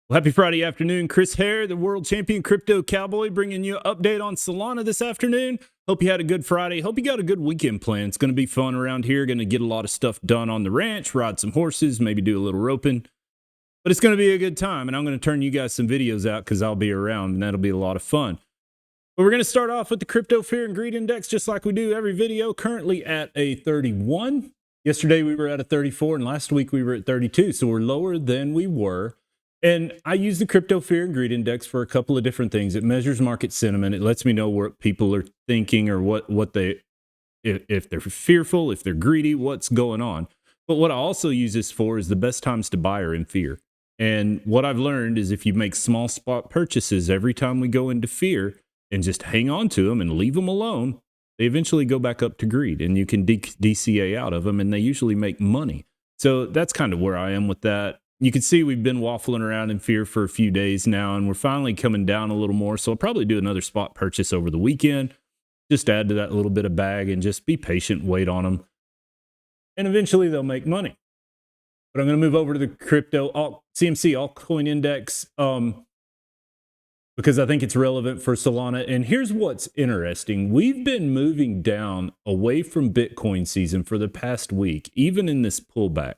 Well, happy Friday afternoon. Chris Hare, the world champion crypto cowboy, bringing you an update on Solana this afternoon. Hope you had a good Friday. Hope you got a good weekend plan. It's going to be fun around here. Going to get a lot of stuff done on the ranch, ride some horses, maybe do a little roping. But it's going to be a good time, and I'm going to turn you guys some videos out because I'll be around, and that'll be a lot of fun. But we're going to start off with the crypto fear and greed index, just like we do every video, currently at a 31. Yesterday we were at a 34, and last week we were at 32, so we're lower than we were. And I use the crypto fear and greed index for a couple of different things. It measures market sentiment. It lets me know what people are thinking or what they, if they're fearful, if they're greedy, what's going on. But what I also use this for is the best times to buy are in fear. And what I've learned is if you make small spot purchases every time we go into fear and just hang on to them and leave them alone, they eventually go back up to greed, and you can DCA out of them, and they usually make money. So that's kind of where I am with that. You can see we've been waffling around in fear for a few days now, and we're finally coming down a little more. So I'll probably do another spot purchase over the weekend, just add to that little bit of bag and just be patient, wait on them. And eventually they'll make money. But I'm going to move over to the crypto CMC altcoin index because I think it's relevant for Solana. And here's what's interesting. We've been moving down away from Bitcoin season for the past week, even in this pullback.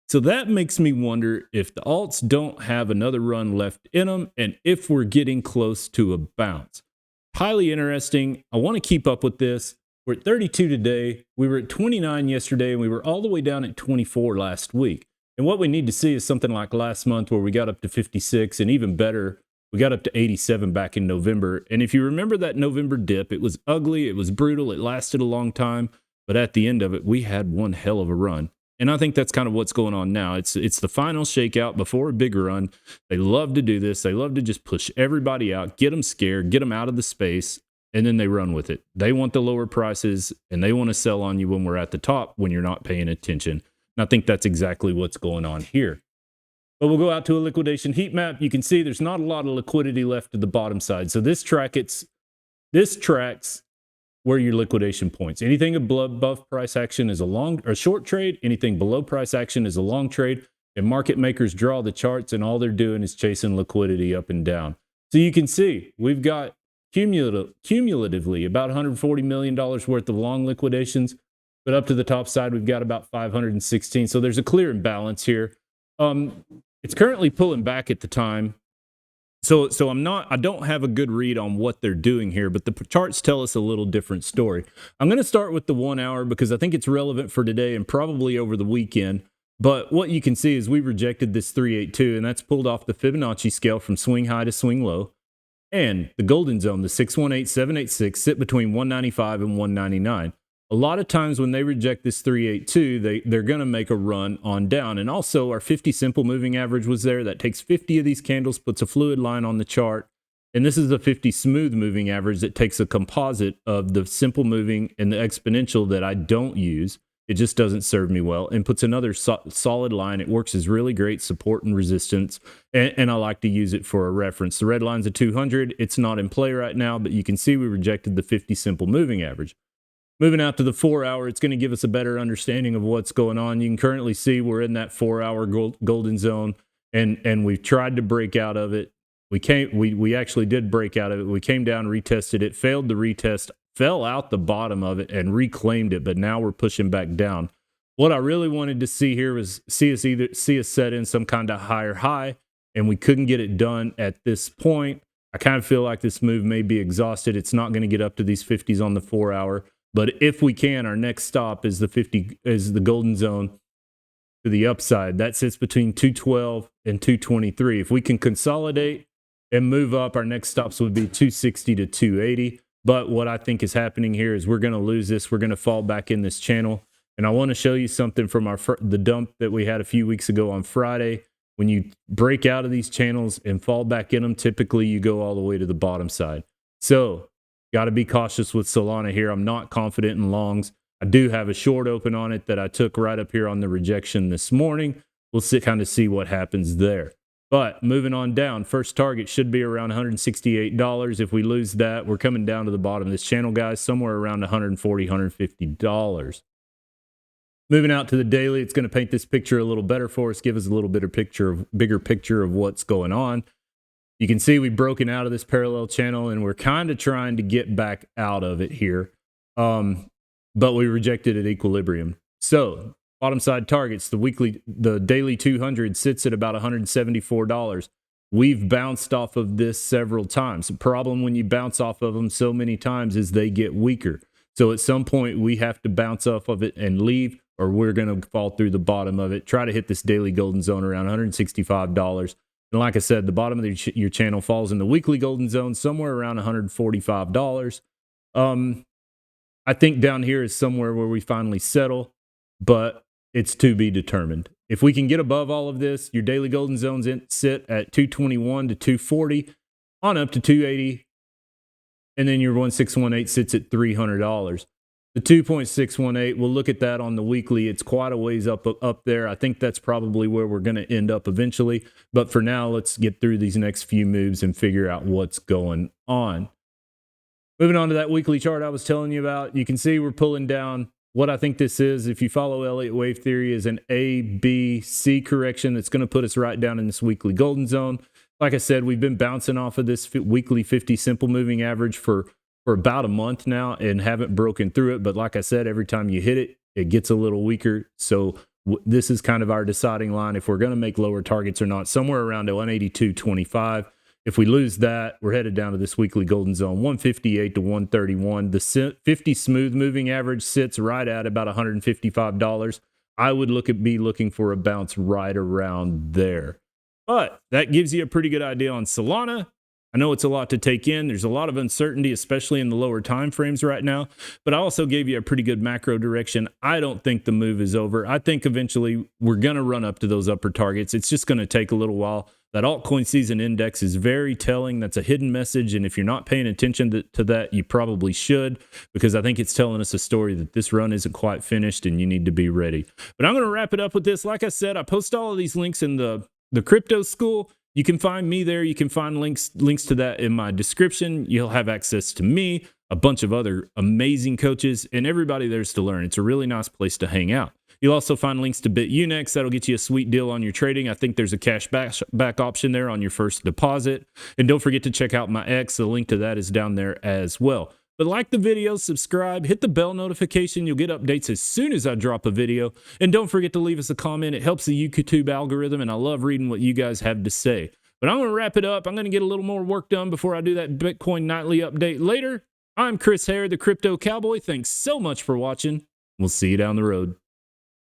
So that makes me wonder if the alts don't have another run left in them and if we're getting close to a bounce. Highly interesting. I want to keep up with this. We're at 32 today. We were at 29 yesterday, and we were all the way down at 24 last week. And what we need to see is something like last month where we got up to 56, and even better, we got up to 87 back in November. And if you remember that November dip, it was ugly, it was brutal, it lasted a long time, but at the end of it, we had one hell of a run. And I think that's kind of what's going on now. It's the final shakeout before a big run. They love to do this. They love to just push everybody out, get them scared, get them out of the space, and then they run with it. They want the lower prices, and they want to sell on you when we're at the top when you're not paying attention. And I think that's exactly what's going on here. But we'll go out to a liquidation heat map. You can see there's not a lot of liquidity left at the bottom side. So this tracks where your liquidation points. Anything above price action is a long or short trade. Anything below price action is a long trade. And market makers draw the charts, and all they're doing is chasing liquidity up and down. So you can see we've got cumulatively about $140 million worth of long liquidations. But up to the top side, we've got about 516. So there's a clear imbalance here. It's currently pulling back at the time. So I don't have a good read on what they're doing here, but the charts tell us a little different story. I'm going to start with the 1 hour because I think it's relevant for today and probably over the weekend. But what you can see is we rejected this 382, and that's pulled off the Fibonacci scale from swing high to swing low. And the golden zone, the 618786, sit between 195 and 199. A lot of times when they reject this 382, they're going to make a run on down. And also our 50 simple moving average was there. That takes 50 of these candles, puts a fluid line on the chart. And this is the 50 smooth moving average that takes a composite of the simple moving and the exponential that I don't use. It just doesn't serve me well, and puts another solid line. It works as really great support and resistance. And I like to use it for a reference. The red line's a 200. It's not in play right now, but you can see we rejected the 50 simple moving average. Moving out to the 4 hour, it's going to give us a better understanding of what's going on. You can currently see we're in that 4 hour golden zone, and we've tried to break out of it. We actually did break out of it. We came down, retested it, failed the retest, fell out the bottom of it, and reclaimed it. But now we're pushing back down. What I really wanted to see here was see us set in some kind of higher high, and we couldn't get it done at this point. I kind of feel like this move may be exhausted. It's not going to get up to these 50s on the 4 hour. But if we can, our next stop is the golden zone to the upside. That sits between 212 and 223. If we can consolidate and move up, our next stops would be 260 to 280. But what I think is happening here is we're going to lose this. We're going to fall back in this channel. And I want to show you something from the dump that we had a few weeks ago on Friday. When you break out of these channels and fall back in them, typically you go all the way to the bottom side. So got to be cautious with Solana here. I'm not confident in longs. I do have a short open on it that I took right up here on the rejection this morning. We'll kind of see what happens there. But moving on down, first target should be around $168. If we lose that, we're coming down to the bottom of this channel, guys, somewhere around $140, $150. Moving out to the daily, it's going to paint this picture a little better for us, give us a little bit of bigger picture of what's going on. You can see we've broken out of this parallel channel and we're kind of trying to get back out of it here. But we rejected at equilibrium. So bottom side targets, the daily 200 sits at about $174. We've bounced off of this several times. The problem when you bounce off of them so many times is they get weaker. So at some point we have to bounce off of it and leave, or we're going to fall through the bottom of it. Try to hit this daily golden zone around $165. And like I said, the bottom of your channel falls in the weekly golden zone somewhere around $145. I think down here is somewhere where we finally settle, but it's to be determined. If we can get above all of this, your daily golden zones sit at 221 to 240 on up to 280, and then your 1618 sits at $300. The 2.618, we'll look at that on the weekly. It's quite a ways up there. I think that's probably where we're going to end up eventually. But for now, let's get through these next few moves and figure out what's going on. Moving on to that weekly chart I was telling you about, you can see we're pulling down. What I think this is, if you follow Elliott wave theory, is an A, B, C correction that's going to put us right down in this weekly golden zone. Like I said, we've been bouncing off of this weekly 50 simple moving average for about a month now and haven't broken through it. But like I said, every time you hit it, it gets a little weaker. So this is kind of our deciding line if we're going to make lower targets or not, somewhere around 182.25. If we lose that, we're headed down to this weekly golden zone, 158 to 131. The 50 smooth moving average sits right at about $155. I would be looking for a bounce right around there. But that gives you a pretty good idea on Solana. I know it's a lot to take in. There's a lot of uncertainty, especially in the lower time frames right now. But I also gave you a pretty good macro direction. I don't think the move is over. I think eventually we're going to run up to those upper targets. It's just going to take a little while. That altcoin season index is very telling. That's a hidden message. And if you're not paying attention to that, you probably should, because I think it's telling us a story that this run isn't quite finished and you need to be ready. But I'm going to wrap it up with this. Like I said, I post all of these links in the crypto school. You can find me there. You can find links to that in my description. You'll have access to me, a bunch of other amazing coaches, and everybody there's to learn. It's a really nice place to hang out. You'll also find links to BitUnex. That'll get you a sweet deal on your trading. I think there's a cash back option there on your first deposit. And don't forget to check out my X. The link to that is down there as well. But like the video, subscribe, hit the bell notification. You'll get updates as soon as I drop a video. And don't forget to leave us a comment. It helps the YouTube algorithm, and I love reading what you guys have to say. But I'm going to wrap it up. I'm going to get a little more work done before I do that Bitcoin nightly update later. I'm Chris Hare, the Crypto Cowboy. Thanks so much for watching. We'll see you down the road.